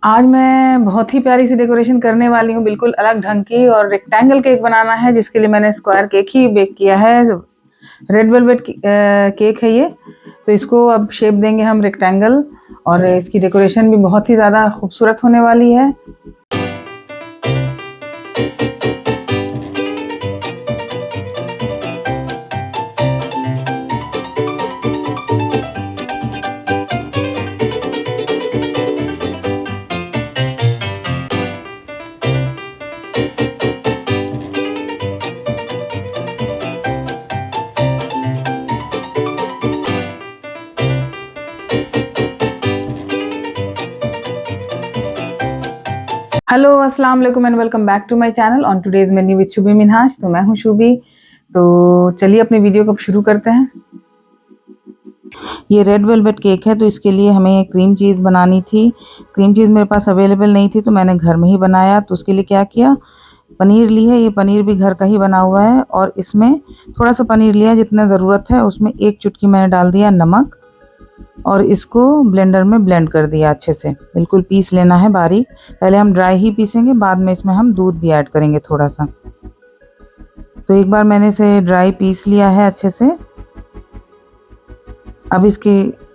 आज मैं बहुत ही प्यारी सी डेकोरेशन करने वाली हूँ, बिल्कुल अलग ढंग की। और रेक्टेंगल केक बनाना है, जिसके लिए मैंने स्क्वायर केक ही बेक किया है। रेड वेलवेट केक है ये। तो इसको अब शेप देंगे हम रेक्टेंगल, और इसकी डेकोरेशन भी बहुत ही ज़्यादा खूबसूरत होने वाली है। हेलो, अस्सलाम वालेकुम and welcome back to my channel on today's menu with Shubhi Minhaj. तो मैं हूँ शुभी। तो चलिए अपनी वीडियो को शुरू करते हैं। ये रेड वेलवेट केक है, तो इसके लिए हमें क्रीम चीज़ बनानी थी। क्रीम चीज़ मेरे पास अवेलेबल नहीं थी, तो मैंने घर में ही बनाया। तो उसके लिए क्या किया, पनीर ली है। ये पनीर भी घर का ही बना हुआ है, और इसमें थोड़ा सा पनीर लिया जितना ज़रूरत है। उसमें एक चुटकी मैंने डाल दिया नमक, और इसको ब्लेंडर में ब्लेंड कर दिया अच्छे से। बिल्कुल पीस लेना है बारीक। पहले हम ड्राई ही पीसेंगे, बाद में इसमें हम दूध भी ऐड करेंगे थोड़ा सा। तो एक बार मैंने इसे ड्राई पीस लिया है अच्छे से। अब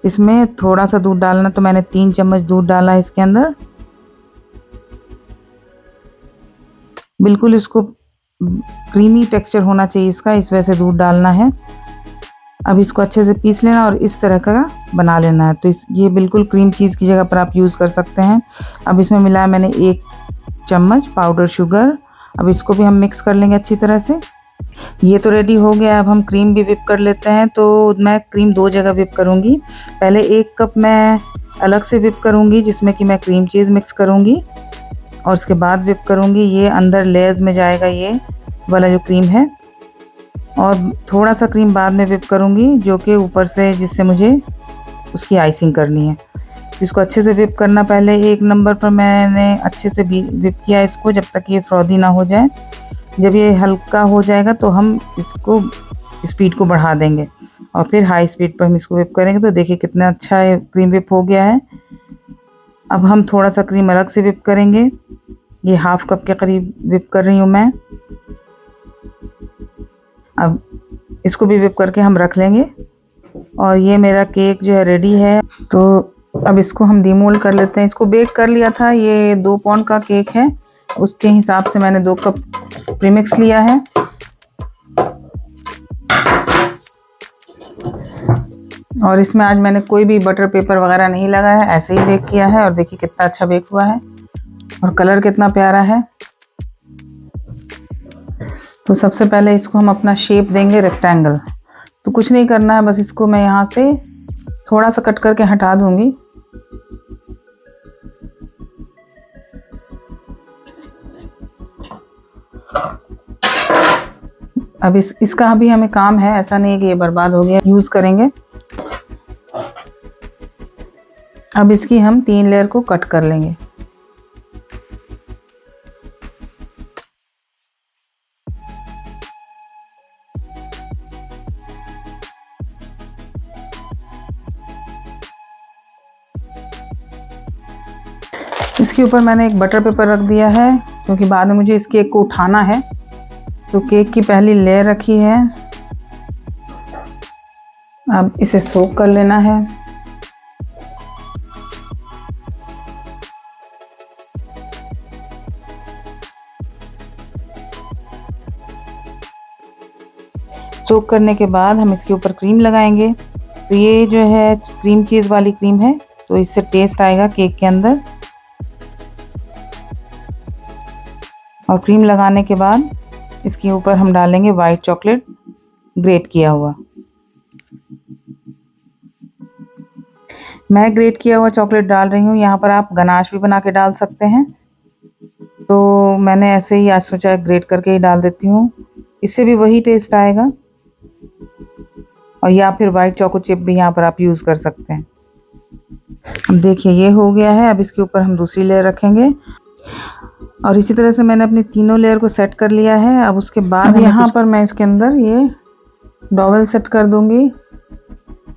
इसमें थोड़ा सा दूध डालना, तो मैंने 3 चम्मच दूध डाला है इसके अंदर। बिल्कुल इसको क्रीमी टेक्सचर होना चाहिए इसका, इस वजह से दूध डालना है। अब इसको अच्छे से पीस लेना और इस तरह का बना लेना है। तो ये बिल्कुल क्रीम चीज़ की जगह पर आप यूज़ कर सकते हैं। अब इसमें मिलाया मैंने 1 चम्मच पाउडर शुगर। अब इसको भी हम मिक्स कर लेंगे अच्छी तरह से। ये तो रेडी हो गया। अब हम क्रीम भी विप कर लेते हैं। तो मैं क्रीम 2 जगह विप करूँगी। पहले 1 कप मैं अलग से विप करूँगी, जिसमें कि मैं क्रीम चीज़ मिक्स करूँगी, और उसके बाद विप करूँगी। ये अंदर लेयर्स में जाएगा ये वाला जो क्रीम है। और थोड़ा सा क्रीम बाद में विप करूँगी, जो कि ऊपर से, जिससे मुझे उसकी आइसिंग करनी है। तो इसको अच्छे से विप करना। पहले 1 नंबर पर मैंने अच्छे से विप किया इसको, जब तक ये फ्रॉदी ना हो जाए। जब ये हल्का हो जाएगा तो हम इसको स्पीड को बढ़ा देंगे, और फिर हाई स्पीड पर हम इसको विप करेंगे। तो देखिए कितना अच्छा है, क्रीम विप हो गया है। अब हम थोड़ा सा क्रीम अलग से विप करेंगे। ये हाफ कप के करीब विप कर रही हूँ मैं। अब इसको भी विप करके हम रख लेंगे, और ये मेरा केक जो है रेडी है। तो अब इसको हम डीमोल्ड कर लेते हैं। इसको बेक कर लिया था। ये 2 पाउंड का केक है, उसके हिसाब से मैंने 2 कप प्रीमिक्स लिया है। और इसमें आज मैंने कोई भी बटर पेपर वगैरह नहीं लगाया है, ऐसे ही बेक किया है। और देखिए कितना अच्छा बेक हुआ है, और कलर कितना प्यारा है। तो सबसे पहले इसको हम अपना शेप देंगे रेक्टेंगल। तो कुछ नहीं करना है, बस इसको मैं यहाँ से थोड़ा सा कट करके हटा दूंगी। अब इसका अभी हमें काम है, ऐसा नहीं है कि ये बर्बाद हो गया, यूज करेंगे। अब इसकी हम 3 लेयर को कट कर लेंगे। इसके ऊपर मैंने एक बटर पेपर रख दिया है, क्योंकि बाद में मुझे इस केक को उठाना है। तो केक की पहली लेयर रखी है। अब इसे सोक कर लेना है। सोक करने के बाद हम इसके ऊपर क्रीम लगाएंगे। तो ये जो है क्रीम चीज़ वाली क्रीम है, तो इससे टेस्ट आएगा केक के अंदर। और क्रीम लगाने के बाद इसके ऊपर हम डालेंगे वाइट चॉकलेट ग्रेट किया हुआ। मैं ग्रेट किया हुआ चॉकलेट डाल रही हूँ। यहाँ पर आप गनाश भी बना के डाल सकते हैं। तो मैंने ऐसे ही आज सोचा ग्रेट करके ही डाल देती हूँ, इससे भी वही टेस्ट आएगा। और या फिर वाइट चोको चिप भी यहाँ पर आप यूज़ कर सकते हैं। अब देखिए ये हो गया है। अब इसके ऊपर हम दूसरी लेयर रखेंगे, और इसी तरह से मैंने अपनी तीनों लेयर को सेट कर लिया है। अब उसके बाद यहाँ पर मैं इसके अंदर ये डॉवल सेट कर दूंगी,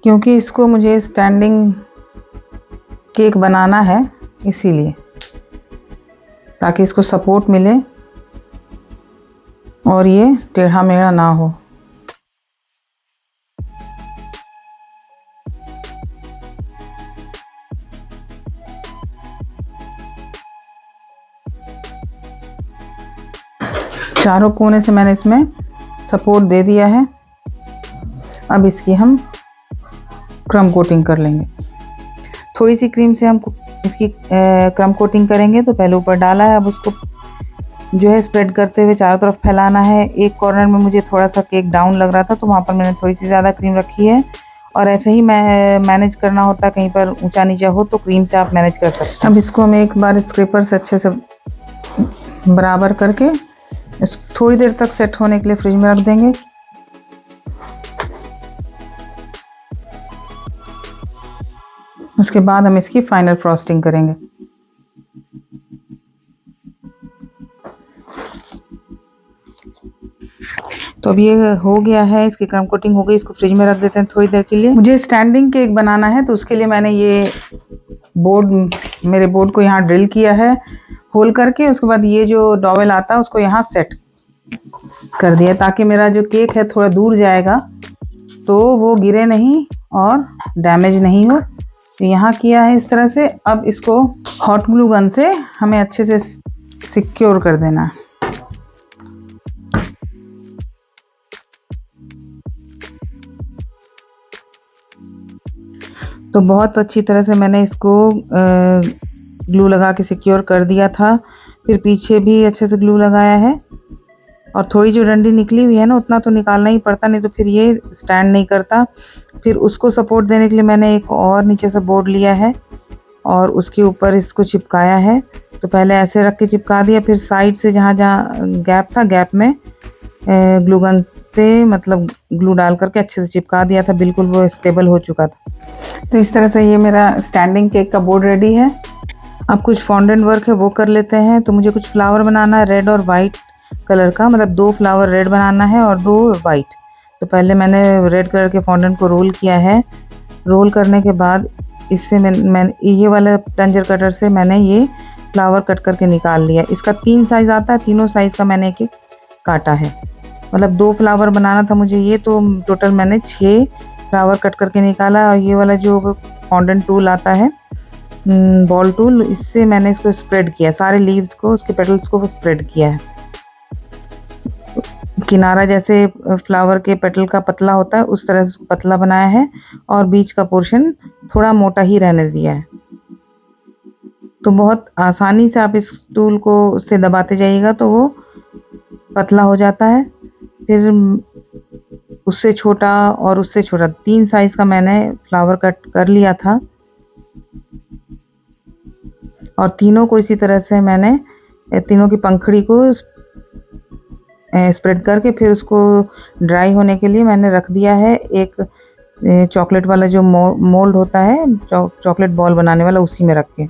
क्योंकि इसको मुझे स्टैंडिंग केक बनाना है, इसीलिए। ताकि इसको सपोर्ट मिले और ये टेढ़ा मेढ़ा ना हो। चारों कोने से मैंने इसमें सपोर्ट दे दिया है। अब इसकी हम क्रम कोटिंग कर लेंगे। थोड़ी सी क्रीम से हम इसकी क्रम कोटिंग करेंगे। तो पहले ऊपर डाला है, अब उसको जो है स्प्रेड करते हुए चारों तरफ फैलाना है। एक कॉर्नर में मुझे थोड़ा सा केक डाउन लग रहा था तो वहाँ पर मैंने थोड़ी सी ज़्यादा क्रीम रखी है। और ऐसे ही मैनेज करना होता है, कहीं पर ऊंचा नीचा हो तो क्रीम से आप मैनेज कर सकते हैं। अब इसको हम एक बार स्क्रैपर से अच्छे से बराबर करके थोड़ी देर तक सेट होने के लिए फ्रिज में रख देंगे। उसके बाद हम इसकी फाइनल फ्रॉस्टिंग करेंगे। तो अब ये हो गया है, इसकी क्रम कोटिंग हो गई। इसको फ्रिज में रख देते हैं थोड़ी देर के लिए। मुझे स्टैंडिंग केक बनाना है तो उसके लिए मैंने ये मेरे बोर्ड को यहाँ ड्रिल किया है होल करके। उसके बाद ये जो डॉवेल आता है उसको यहाँ सेट कर दिया ताकि मेरा जो केक है थोड़ा दूर जाएगा तो वो गिरे नहीं और डैमेज नहीं हो। तो यहाँ किया है इस तरह से। अब इसको हॉट ग्लू गन से हमें अच्छे से सिक्योर कर देना है। तो बहुत अच्छी तरह से मैंने इसको ग्लू लगा के सिक्योर कर दिया था। फिर पीछे भी अच्छे से ग्लू लगाया है। और थोड़ी जो डंडी निकली हुई है ना, उतना तो निकालना ही पड़ता, नहीं तो फिर ये स्टैंड नहीं करता। फिर उसको सपोर्ट देने के लिए मैंने एक और नीचे से बोर्ड लिया है और उसके ऊपर इसको चिपकाया है। तो पहले ऐसे रख के चिपका दिया, फिर साइड से जहाँ जहाँ गैप था, गैप में ग्लू गन से मतलब ग्लू डाल करके अच्छे से चिपका दिया था। बिल्कुल वो स्टेबल हो चुका था। तो इस तरह से ये मेरा स्टैंडिंग केक का बोर्ड रेडी है। अब कुछ फॉन्डेंट वर्क है वो कर लेते हैं। तो मुझे कुछ फ्लावर बनाना है रेड और वाइट कलर का, मतलब 2 फ्लावर रेड बनाना है और 2 वाइट। तो पहले मैंने रेड कलर के फॉन्डेंट को रोल किया है। रोल करने के बाद इससे मैं ये वाला प्लंजर कटर से मैंने ये फ्लावर कट करके निकाल लिया। इसका 3 साइज़ आता है, तीनों साइज़ का मैंने एक एक काटा है। मतलब 2 फ्लावर बनाना था मुझे ये, तो टोटल मैंने 6 फ्लावर कट करके निकाला। और ये वाला जो फॉन्डेंट टूल आता है, बॉल टूल, इससे मैंने इसको स्प्रेड किया, सारे लीव्स को, उसके पेटल्स को स्प्रेड किया है। किनारा जैसे फ्लावर के पेटल का पतला होता है उस तरह से पतला बनाया है और बीच का पोर्शन थोड़ा मोटा ही रहने दिया है। तो बहुत आसानी से आप इस टूल को से दबाते जाइएगा तो वो पतला हो जाता है। फिर उससे छोटा और उससे छोटा 3 साइज़ का मैंने फ्लावर कट कर लिया था और तीनों को इसी तरह से मैंने तीनों की पंखड़ी को स्प्रेड करके फिर उसको ड्राई होने के लिए मैंने रख दिया है। एक चॉकलेट वाला जो मोल्ड होता है, चॉकलेट बॉल बनाने वाला, उसी में रख के।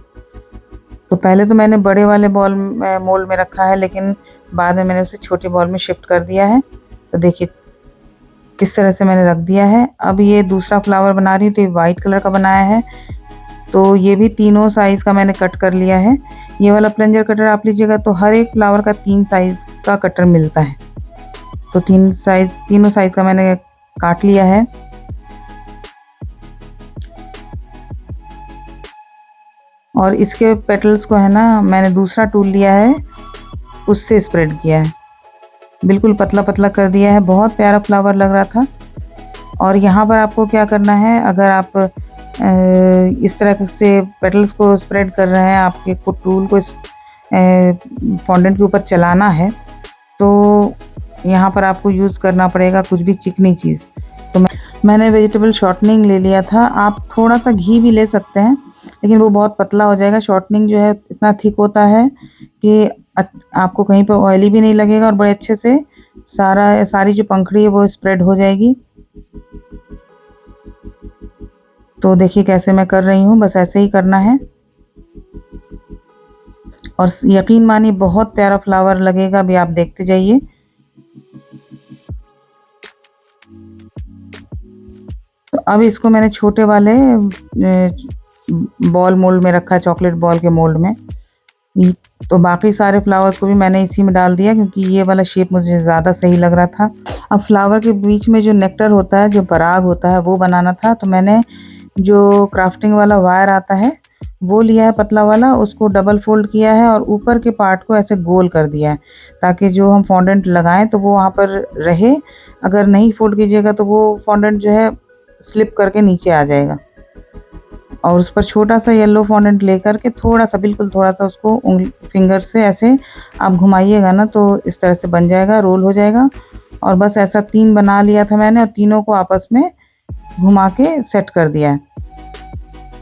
तो पहले तो मैंने बड़े वाले बॉल मोल्ड में रखा है, लेकिन बाद में मैंने उसे छोटे बॉल में शिफ्ट कर दिया है। तो देखिए किस तरह से मैंने रख दिया है। अब ये दूसरा फ्लावर बना रही हूँ तो ये वाइट कलर का बनाया है। तो ये भी तीनों साइज़ का मैंने कट कर लिया है। ये वाला प्लंजर कटर आप लीजिएगा तो हर एक फ्लावर का 3 साइज़ का कटर मिलता है। तो तीनों साइज़ का मैंने काट लिया है। और इसके पेटल्स को है ना, मैंने दूसरा टूल लिया है, उससे स्प्रेड किया है, बिल्कुल पतला पतला कर दिया है। बहुत प्यारा फ्लावर लग रहा था। और यहाँ पर आपको क्या करना है, अगर आप इस तरह से पेटल्स को स्प्रेड कर रहे हैं, आपके को टूल को फॉन्डेंट के ऊपर चलाना है, तो यहाँ पर आपको यूज़ करना पड़ेगा कुछ भी चिकनी चीज़। तो मैंने वेजिटेबल शॉर्टनिंग ले लिया था। आप थोड़ा सा घी भी ले सकते हैं, लेकिन वो बहुत पतला हो जाएगा। शॉर्टनिंग जो है इतना थिक होता है कि आपको कहीं पर ऑयली भी नहीं लगेगा और बड़े अच्छे से सारी जो पंखड़ी है वो स्प्रेड हो जाएगी। तो देखिए कैसे मैं कर रही हूँ, बस ऐसे ही करना है। और यकीन मानिए बहुत प्यारा फ्लावर लगेगा, अभी आप देखते जाइए। तो अब इसको मैंने छोटे वाले बॉल मोल्ड में रखा है, चॉकलेट बॉल के मोल्ड में। तो बाकी सारे फ्लावर्स को भी मैंने इसी में डाल दिया क्योंकि ये वाला शेप मुझे ज़्यादा सही लग रहा था। अब फ्लावर के बीच में जो नेक्टर होता है, जो पराग होता है, वो बनाना था। तो मैंने जो क्राफ्टिंग वाला वायर आता है वो लिया है पतला वाला, उसको डबल फोल्ड किया है और ऊपर के पार्ट को ऐसे गोल कर दिया है ताकि जो हम फॉन्डेंट लगाएं तो वो वहाँ पर रहे। अगर नहीं फोल्ड कीजिएगा तो वो फॉन्डेंट जो है स्लिप करके नीचे आ जाएगा। और उस पर छोटा सा येलो फॉन्डेंट लेकर के थोड़ा सा, बिल्कुल थोड़ा सा उसको उंगली फिंगर से ऐसे आप घुमाइएगा ना तो इस तरह से बन जाएगा, रोल हो जाएगा। और बस ऐसा 3 बना लिया था मैंने और तीनों को आपस में घुमा के सेट कर दिया है।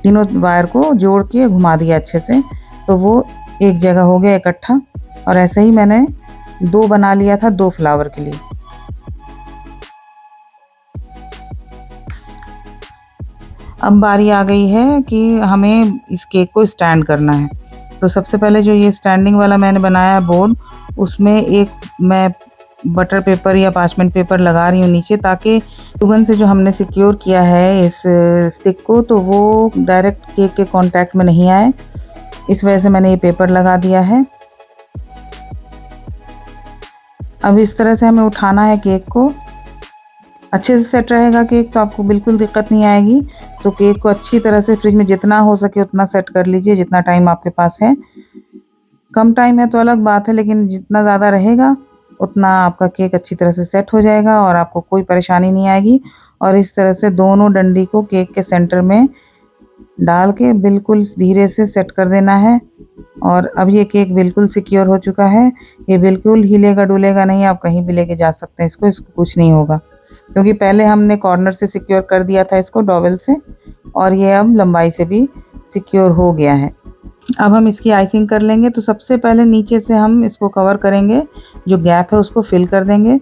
तीनों वायर को जोड़ के घुमा दिया अच्छे से, तो वो एक जगह हो गया इकट्ठा। और ऐसे ही मैंने 2 बना लिया था 2 फ्लावर के लिए। अब बारी आ गई है कि हमें इस केक को स्टैंड करना है। तो सबसे पहले जो ये स्टैंडिंग वाला मैंने बनाया है बोर्ड, उसमें एक मैं बटर पेपर या पार्चमेंट पेपर लगा रही हूँ नीचे, ताकि ग्लूगन से जो हमने सिक्योर किया है इस स्टिक को तो वो डायरेक्ट केक के कांटेक्ट में नहीं आए। इस वजह से मैंने ये पेपर लगा दिया है। अब इस तरह से हमें उठाना है केक को। अच्छे से सेट रहेगा केक तो आपको बिल्कुल दिक्कत नहीं आएगी। तो केक को अच्छी तरह से फ्रिज में जितना हो सके उतना सेट कर लीजिए, जितना टाइम आपके पास है। कम टाइम है तो अलग बात है, लेकिन जितना ज़्यादा रहेगा उतना आपका केक अच्छी तरह से सेट हो जाएगा और आपको कोई परेशानी नहीं आएगी। और इस तरह से दोनों डंडी को केक के सेंटर में डाल के बिल्कुल धीरे से सेट कर देना है। और अब ये केक बिल्कुल सिक्योर हो चुका है। ये बिल्कुल हिलेगा डुलेगा नहीं, आप कहीं भी लेके जा सकते हैं इसको कुछ नहीं होगा, क्योंकि पहले हमने कॉर्नर से सिक्योर कर दिया था इसको डॉवेल से, और ये अब लंबाई से भी सिक्योर हो गया है। अब हम इसकी आइसिंग कर लेंगे। तो सबसे पहले नीचे से हम इसको कवर करेंगे, जो गैप है उसको फिल कर देंगे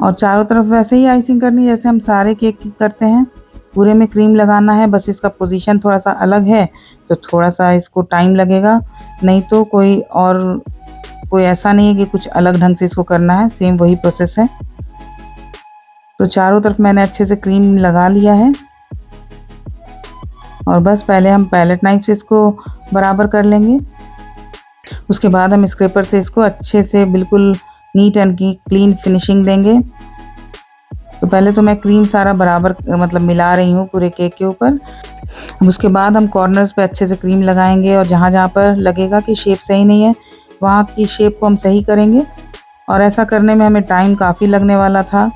और चारों तरफ वैसे ही आइसिंग करनी है जैसे हम सारे केक की करते हैं। पूरे में क्रीम लगाना है, बस इसका पोजीशन थोड़ा सा अलग है तो थोड़ा सा इसको टाइम लगेगा, नहीं तो कोई ऐसा नहीं है कि कुछ अलग ढंग से इसको करना है, सेम वही प्रोसेस है। तो चारों तरफ मैंने अच्छे से क्रीम लगा लिया है और बस पहले हम पैलेट नाइफ से इसको बराबर कर लेंगे। उसके बाद हम स्क्रैपर से इसको अच्छे से बिल्कुल नीट एंड क्लीन फिनिशिंग देंगे। तो पहले तो मैं क्रीम सारा बराबर मतलब मिला रही हूँ पूरे केक के ऊपर। उसके बाद हम कॉर्नर्स पे अच्छे से क्रीम लगाएंगे और जहाँ जहाँ पर लगेगा कि शेप सही नहीं है वहाँ की शेप को हम सही करेंगे। और ऐसा करने में हमें टाइम काफ़ी लगने वाला था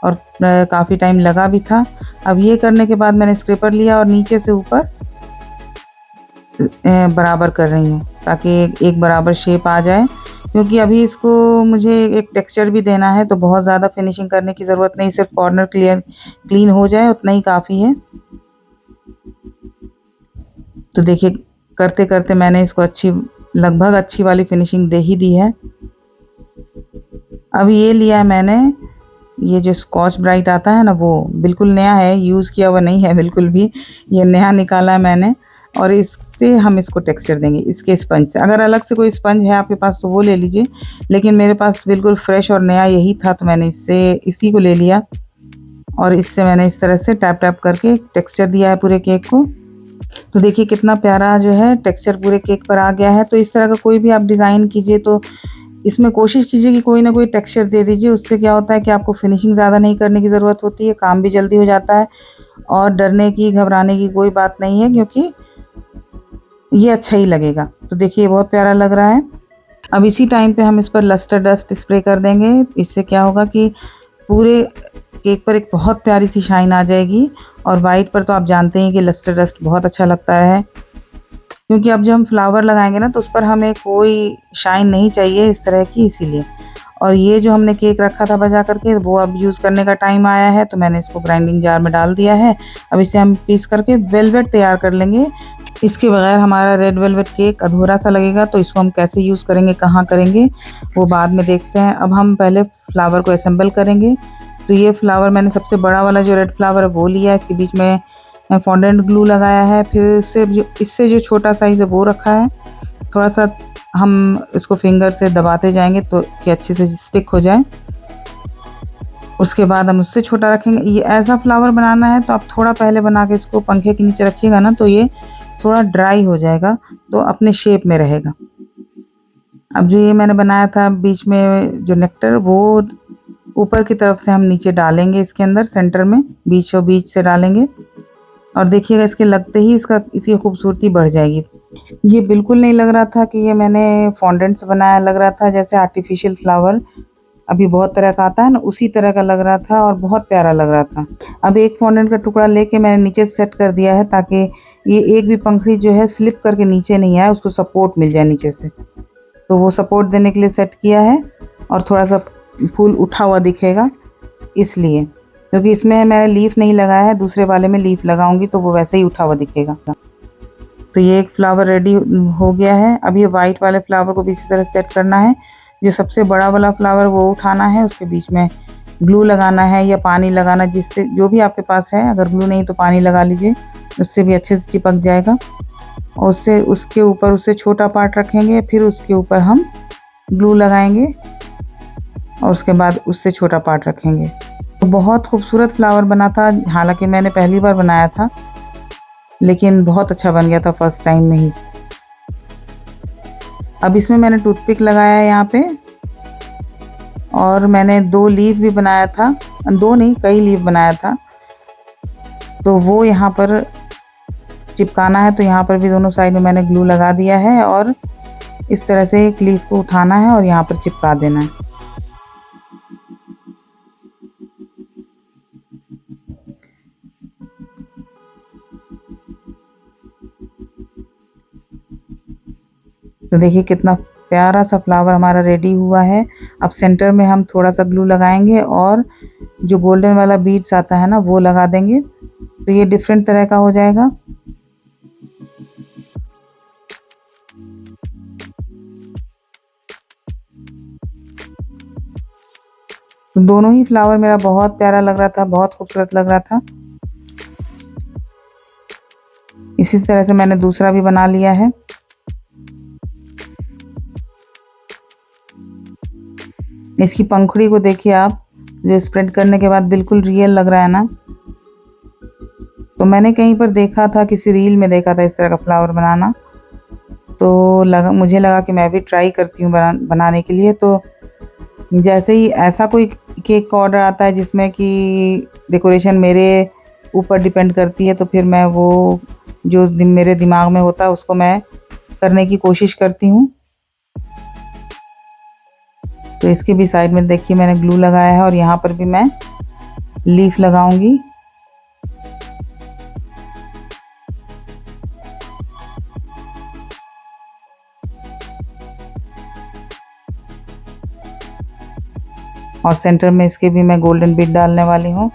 और काफ़ी टाइम लगा भी था। अब ये करने के बाद मैंने स्क्रैपर लिया और नीचे से ऊपर बराबर कर रही हूँ ताकि एक बराबर शेप आ जाए, क्योंकि अभी इसको मुझे एक टेक्सचर भी देना है। तो बहुत ज़्यादा फिनिशिंग करने की ज़रूरत नहीं, सिर्फ कॉर्नर क्लीन हो जाए उतना ही काफ़ी है। तो देखिए करते करते मैंने इसको लगभग अच्छी वाली फिनिशिंग दे ही दी है। अब ये लिया है मैंने, ये जो स्कॉच ब्राइट आता है ना, वो बिल्कुल नया है, यूज़ किया हुआ नहीं है बिल्कुल भी, ये नया निकाला है मैंने। और इससे हम इसको टेक्सचर देंगे इसके स्पंज से। अगर अलग से कोई स्पंज है आपके पास तो वो ले लीजिए, लेकिन मेरे पास बिल्कुल फ्रेश और नया यही था तो मैंने इसी को ले लिया और इससे मैंने इस तरह से टैप टैप करके टेक्सचर दिया है पूरे केक को। तो देखिए कितना प्यारा जो है टेक्सचर पूरे केक पर आ गया है। तो इस तरह का कोई भी आप डिज़ाइन कीजिए तो इसमें कोशिश कीजिए कि कोई ना कोई टेक्सचर दे दीजिए। उससे क्या होता है कि आपको फिनिशिंग ज़्यादा नहीं करने की ज़रूरत होती है, काम भी जल्दी हो जाता है और डरने की घबराने की कोई बात नहीं है, क्योंकि ये अच्छा ही लगेगा। तो देखिए बहुत प्यारा लग रहा है। अब इसी टाइम पे हम इस पर लस्टर डस्ट स्प्रे कर देंगे। इससे क्या होगा कि पूरे केक पर एक बहुत प्यारी सी शाइन आ जाएगी। और वाइट पर तो आप जानते हैं कि लस्टर डस्ट बहुत अच्छा लगता है, क्योंकि अब जब हम फ्लावर लगाएंगे ना तो उस पर हमें कोई शाइन नहीं चाहिए इस तरह की, इसीलिए। और ये जो हमने केक रखा था बचा करके वो अब यूज़ करने का टाइम आया है, तो मैंने इसको ग्राइंडिंग जार में डाल दिया है। अब इसे हम पीस करके वेलवेट तैयार कर लेंगे। इसके बगैर हमारा रेड वेलवेट केक अधूरा सा लगेगा, तो इसको हम कैसे यूज़ करेंगे, कहाँ करेंगे वो बाद में देखते हैं। अब हम पहले फ्लावर को असेंबल करेंगे। तो ये फ्लावर मैंने सबसे बड़ा वाला जो रेड फ्लावर है वो लिया है, इसके बीच में फॉन्डेंट ग्लू लगाया है, फिर इससे जो छोटा साइज़ है वो रखा है। थोड़ा सा हम इसको फिंगर से दबाते जाएंगे तो कि अच्छे से स्टिक हो जाए। उसके बाद हम उससे छोटा रखेंगे। ये ऐसा फ्लावर बनाना है तो आप थोड़ा पहले बना के इसको पंखे के नीचे रखिएगा ना, तो ये थोड़ा ड्राई हो जाएगा तो अपने शेप में रहेगा। अब जो ये मैंने बनाया था बीच में जो नेक्टर, वो ऊपर की तरफ से हम नीचे डालेंगे इसके अंदर, सेंटर में बीचों बीच से डालेंगे और देखिएगा इसके लगते ही इसकी खूबसूरती बढ़ जाएगी। ये बिल्कुल नहीं लग रहा था कि ये मैंने फॉन्डेंट से बनाया, लग रहा था जैसे आर्टिफिशियल फ्लावर अभी बहुत तरह का आता है ना, उसी तरह का लग रहा था और बहुत प्यारा लग रहा था। अब एक फॉन्डेंट का टुकड़ा लेके मैंने नीचे सेट कर दिया है ताकि ये एक भी पंखुड़ी जो है स्लिप करके नीचे नहीं आए, उसको सपोर्ट मिल जाए नीचे से। तो वो सपोर्ट देने के लिए सेट किया है और थोड़ा सा फूल उठा हुआ दिखेगा इसलिए, क्योंकि इसमें मैंने लीफ नहीं लगाया है, दूसरे वाले में लीफ लगाऊंगी तो वो वैसे ही उठा हुआ दिखेगा। तो ये एक फ्लावर रेडी हो गया है। अब ये वाइट वाले फ्लावर को भी इसी तरह सेट करना है। जो सबसे बड़ा वाला फ्लावर वो उठाना है, उसके बीच में ग्लू लगाना है या पानी लगाना, जिससे जो भी आपके पास है, अगर ग्लू नहीं तो पानी लगा लीजिए, उससे भी अच्छे से चिपक जाएगा। और उसके ऊपर उससे छोटा पार्ट रखेंगे, फिर उसके ऊपर हम ग्लू लगाएंगे और उसके बाद उससे छोटा पार्ट रखेंगे। तो बहुत खूबसूरत फ्लावर बना था, हालांकि मैंने पहली बार बनाया था लेकिन बहुत अच्छा बन गया था फर्स्ट टाइम में ही। अब इसमें मैंने टूथपिक लगाया है यहाँ पे और मैंने 2 लीफ भी बनाया था, 2 नहीं कई लीफ बनाया था, तो वो यहाँ पर चिपकाना है। तो यहाँ पर भी दोनों साइड में मैंने ग्लू लगा दिया है और इस तरह से एक लीफ को उठाना है और यहाँ पर चिपका देना है। तो देखिए कितना प्यारा सा फ्लावर हमारा रेडी हुआ है। अब सेंटर में हम थोड़ा सा ग्लू लगाएंगे और जो गोल्डन वाला बीड्स आता है ना, वो लगा देंगे, तो ये डिफरेंट तरह का हो जाएगा। तो दोनों ही फ्लावर मेरा बहुत प्यारा लग रहा था, बहुत खूबसूरत लग रहा था। इसी तरह से मैंने दूसरा भी बना लिया है। इसकी पंखुड़ी को देखिए आप, जो स्प्रेड करने के बाद बिल्कुल रियल लग रहा है ना। तो मैंने कहीं पर देखा था, किसी रील में देखा था इस तरह का फ्लावर बनाना, तो मुझे लगा कि मैं भी ट्राई करती हूँ बनाने के लिए। तो जैसे ही ऐसा कोई केक का ऑर्डर आता है जिसमें कि डेकोरेशन मेरे ऊपर डिपेंड करती है, तो फिर मैं वो जो मेरे दिमाग में होता है उसको मैं करने की कोशिश करती हूँ। तो इसके भी साइड में देखिए मैंने ग्लू लगाया है और यहाँ पर भी मैं लीफ लगाऊंगी। और सेंटर में इसके भी मैं गोल्डन बीड डालने वाली हूँ।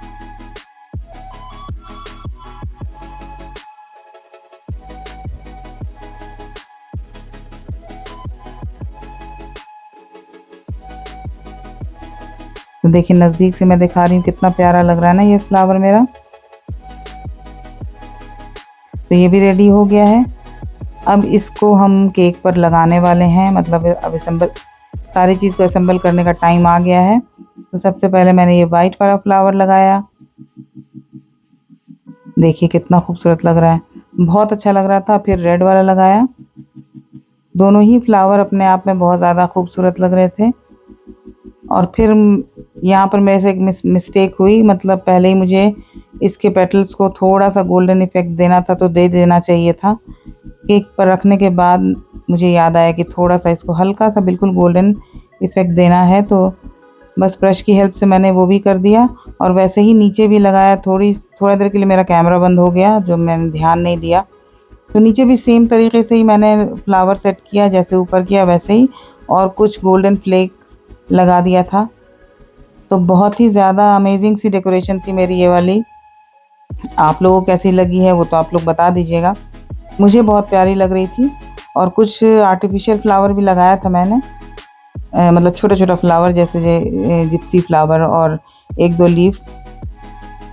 तो देखिए नज़दीक से मैं दिखा रही हूँ कितना प्यारा लग रहा है ना ये फ्लावर मेरा। तो ये भी रेडी हो गया है। अब इसको हम केक पर लगाने वाले हैं, मतलब अब सारी चीज़ को असेंबल करने का टाइम आ गया है। तो सबसे पहले मैंने ये वाइट वाला फ्लावर लगाया, देखिए कितना खूबसूरत लग रहा है, बहुत अच्छा लग रहा था। फिर रेड वाला लगाया, दोनों ही फ्लावर अपने आप में बहुत ज़्यादा खूबसूरत लग रहे थे। और फिर यहाँ पर मेरे से एक मिस्टेक हुई, मतलब पहले ही मुझे इसके पेटल्स को थोड़ा सा गोल्डन इफेक्ट देना था, तो दे देना चाहिए था। केक पर रखने के बाद मुझे याद आया कि थोड़ा सा इसको हल्का सा बिल्कुल गोल्डन इफेक्ट देना है, तो बस ब्रश की हेल्प से मैंने वो भी कर दिया। और वैसे ही नीचे भी लगाया। थोड़ा देर के लिए मेरा कैमरा बंद हो गया, जो मैंने ध्यान नहीं दिया। तो नीचे भी सेम तरीके से ही मैंने फ्लावर सेट किया, जैसे ऊपर किया वैसे ही, और कुछ गोल्डन फ्लेक्स लगा दिया था। तो बहुत ही ज़्यादा अमेजिंग सी डेकोरेशन थी मेरी ये वाली। आप लोगों को कैसी लगी है वो तो आप लोग बता दीजिएगा। मुझे बहुत प्यारी लग रही थी। और कुछ आर्टिफिशियल फ्लावर भी लगाया था मैंने, मतलब छोटा छोटा फ्लावर, जैसे जिप्सी फ्लावर, और 1-2 लीफ,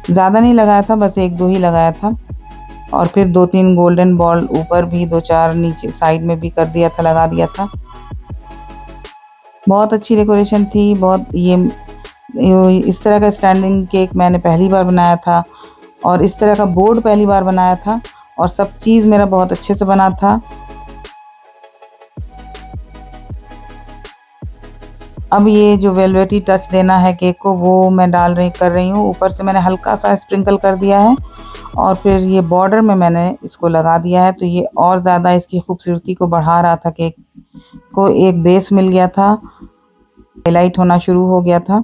ज़्यादा नहीं लगाया था, बस 1-2 ही लगाया था। और फिर 2-3 गोल्डन बॉल ऊपर भी, 2-4 नीचे साइड में भी कर दिया था, लगा दिया था। बहुत अच्छी डेकोरेशन थी। इस तरह का स्टैंडिंग केक मैंने पहली बार बनाया था और इस तरह का बोर्ड पहली बार बनाया था। और सब चीज़ मेरा बहुत अच्छे से बना था। अब ये जो वेलवेटी टच देना है केक को वो मैं कर रही हूँ। ऊपर से मैंने हल्का सा स्प्रिंकल कर दिया है और फिर ये बॉर्डर में मैंने इसको लगा दिया है, तो ये और ज़्यादा इसकी खूबसूरती को बढ़ा रहा था। केक को एक बेस मिल गया था, हाईलाइट होना शुरू हो गया था।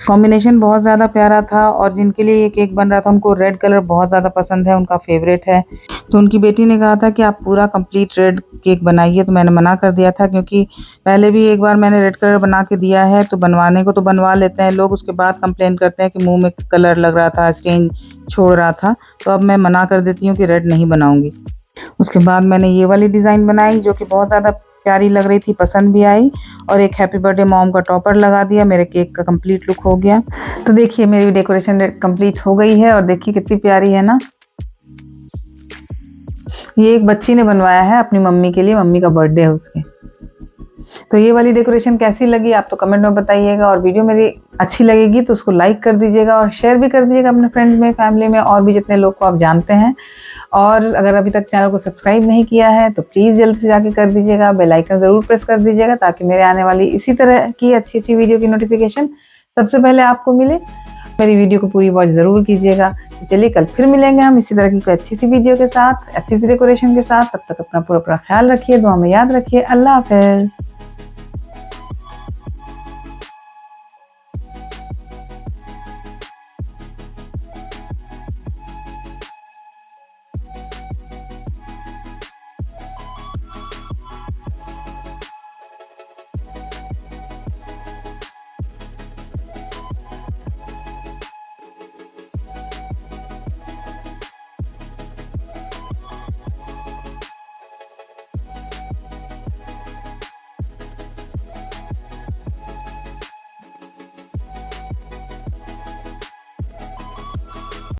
कॉम्बिनेशन बहुत ज़्यादा प्यारा था और जिनके लिए ये केक बन रहा था उनको रेड कलर बहुत ज़्यादा पसंद है, उनका फेवरेट है। तो उनकी बेटी ने कहा था कि आप पूरा कंप्लीट रेड केक बनाइए, तो मैंने मना कर दिया था क्योंकि पहले भी एक बार मैंने रेड कलर बना के दिया है। तो बनवाने को तो बनवा लेते हैं लोग, उसके बाद कंप्लेन करते हैं कि मुंह में कलर लग रहा था, स्टेन छोड़ रहा था। तो अब मैं मना कर देती हूँ कि रेड नहीं बनाऊँगी। उसके बाद मैंने ये वाली डिज़ाइन बनाई जो कि बहुत ज़्यादा प्यारी लग रही थी, पसंद भी आई, और एक हैप्पी बर्थडे मॉम का टॉपर लगा दिया। मेरे केक का कंप्लीट लुक हो गया। तो देखिए मेरी डेकोरेशन कंप्लीट हो गई है और देखिए कितनी प्यारी है ना। ये एक बच्ची ने बनवाया है अपनी मम्मी के लिए, मम्मी का बर्थडे है उसके। तो ये वाली डेकोरेशन कैसी लगी आप तो कमेंट में बताइएगा, और वीडियो मेरी अच्छी लगेगी तो उसको लाइक कर दीजिएगा और शेयर भी कर दीजिएगा अपने फ्रेंड्स में, फैमिली में, और भी जितने लोग को आप जानते हैं। और अगर अभी तक चैनल को सब्सक्राइब नहीं किया है तो प्लीज़ जल्दी से जाके कर दीजिएगा, बेल आइकन ज़रूर प्रेस कर दीजिएगा ताकि मेरे आने वाली इसी तरह की अच्छी अच्छी वीडियो की नोटिफिकेशन सबसे पहले आपको मिले। मेरी वीडियो को पूरी वॉच ज़रूर कीजिएगा। तो चलिए कल फिर मिलेंगे हम इसी तरह की कोई अच्छी सी वीडियो के साथ, अच्छी सी डेकोरेशन के साथ। तब तक अपना पूरा ख्याल रखिए, दुआ में याद रखिए। अल्लाह हाफ़िज़।